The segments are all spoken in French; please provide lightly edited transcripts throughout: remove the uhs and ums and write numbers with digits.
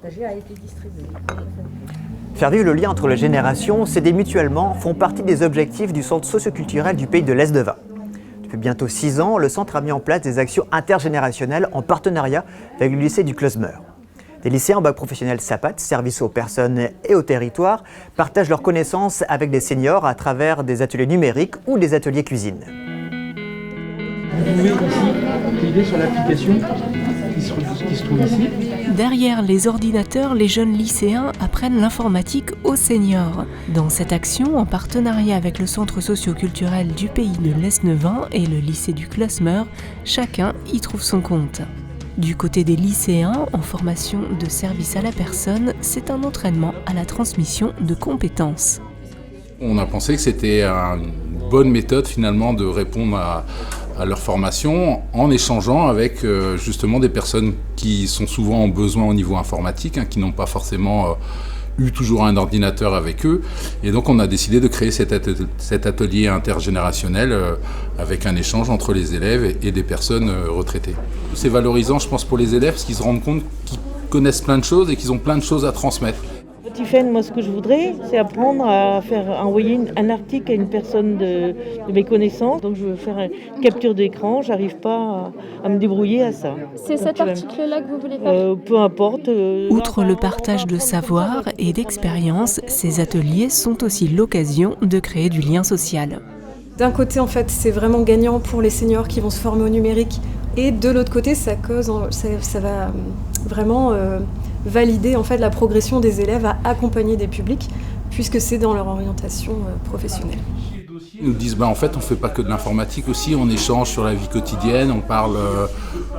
partagé a été distribué. Faire vivre le lien entre les générations, s'aider mutuellement, font partie des objectifs du centre socioculturel du Pays de l'Est-de-Vin. Depuis bientôt 6 ans, le centre a mis en place des actions intergénérationnelles en partenariat avec le lycée du Closmer. Des lycéens en bac professionnel SAPAT, service aux personnes et au territoire, partagent leurs connaissances avec des seniors à travers des ateliers numériques ou des ateliers cuisine. Vous pouvez aussi cliquer sur l'application qui se trouve ici. Derrière les ordinateurs, les jeunes lycéens apprennent l'informatique aux seniors. Dans cette action, en partenariat avec le centre socio-culturel du Pays de l'Est-de-Vin et le lycée du Closmer, chacun y trouve son compte. Du côté des lycéens, en formation de service à la personne, c'est un entraînement à la transmission de compétences. On a pensé que c'était une bonne méthode finalement de répondre à leur formation en échangeant avec justement des personnes qui sont souvent en besoin au niveau informatique, qui n'ont pas forcément eu toujours un ordinateur avec eux. Et donc on a décidé de créer cet atelier intergénérationnel avec un échange entre les élèves et des personnes retraitées. C'est valorisant, je pense, pour les élèves parce qu'ils se rendent compte qu'ils connaissent plein de choses et qu'ils ont plein de choses à transmettre. Tiffen, moi ce que je voudrais, c'est apprendre à envoyer un article à une personne de mes connaissances. Donc je veux faire une capture d'écran, j'arrive pas à me débrouiller à ça. C'est cet article-là que vous voulez faire ? Peu importe. Outre le partage de savoir et d'expérience, ces ateliers sont aussi l'occasion de créer du lien social. D'un côté, en fait, c'est vraiment gagnant pour les seniors qui vont se former au numérique. Et de l'autre côté, ça va vraiment valider en fait la progression des élèves à accompagner des publics, puisque c'est dans leur orientation professionnelle. Ils nous disent en fait on ne fait pas que de l'informatique aussi, on échange sur la vie quotidienne, on parle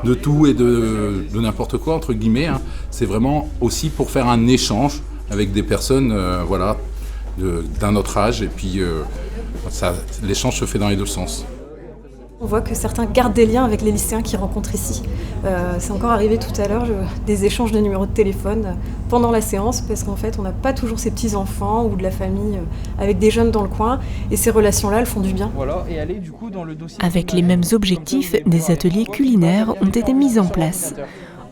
de tout et de n'importe quoi entre guillemets. C'est vraiment aussi pour faire un échange avec des personnes d'un autre âge et puis l'échange se fait dans les deux sens. On voit que certains gardent des liens avec les lycéens qu'ils rencontrent ici. C'est encore arrivé tout à l'heure, des échanges de numéros de téléphone pendant la séance, parce qu'en fait, on n'a pas toujours ces petits-enfants ou de la famille avec des jeunes dans le coin, et ces relations-là, elles font du bien. Voilà, et allez, du coup, dans le dossier Avec les mêmes objectifs, des ateliers culinaires ont été mis en place.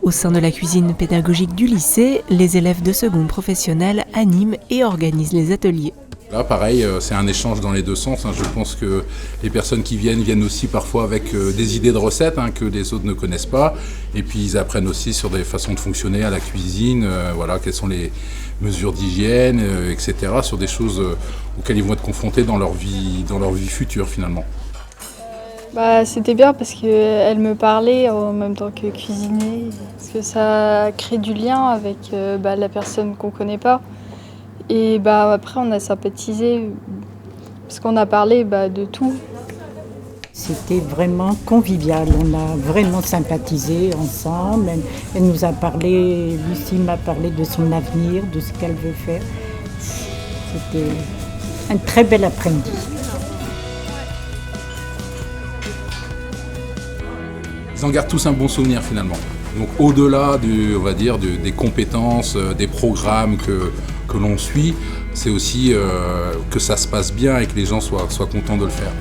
Au sein de la cuisine pédagogique du lycée, les élèves de seconde professionnelle animent et organisent les ateliers. Là, pareil, c'est un échange dans les deux sens. Je pense que les personnes qui viennent aussi parfois avec des idées de recettes que les autres ne connaissent pas. Et puis, ils apprennent aussi sur des façons de fonctionner à la cuisine, quelles sont les mesures d'hygiène, etc. Sur des choses auxquelles ils vont être confrontés dans leur vie future, finalement. C'était bien parce qu'elle me parlait en même temps que cuisiner. Parce que ça crée du lien avec la personne qu'on ne connaît pas. Et après, on a sympathisé parce qu'on a parlé de tout. C'était vraiment convivial, on a vraiment sympathisé ensemble. Elle nous a parlé, Lucie m'a parlé de son avenir, de ce qu'elle veut faire. C'était un très bel après-midi. Ils en gardent tous un bon souvenir finalement. Donc au-delà des compétences, des programmes que l'on suit, c'est aussi que ça se passe bien et que les gens soient contents de le faire.